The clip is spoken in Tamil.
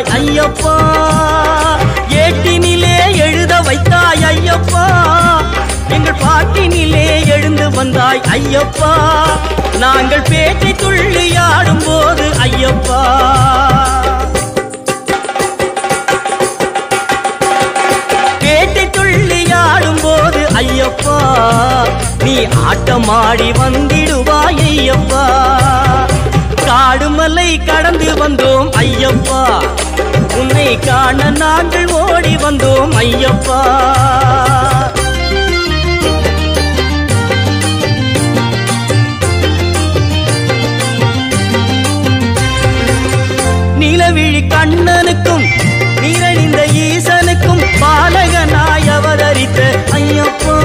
வந்தாய் ஐயப்பா, ஏட்டினிலே எழுத வைத்தாய் ஐயப்பா, எங்கள் பாட்டினிலே எழுந்து வந்தாய் ஐயப்பா, நாங்கள் பேட்டை துள்ளி ஆடும் போது ஐயப்பா. பேட்டை துள்ளி ஆடும் போது ஐயப்பா, நீ ஆட்டமாடி வந்திடுவாய் ஐயப்பா. காடுமலை கடந்து வந்தோம் ஐயப்பா, உன்னை காண நாங்கள் ஓடி வந்தோம் ஐயப்பா. நிலவிழி கண்ணனுக்கும் நீரணிந்த ஈசனுக்கும் பாலகனாய் அவதரித்த ஐயப்பா.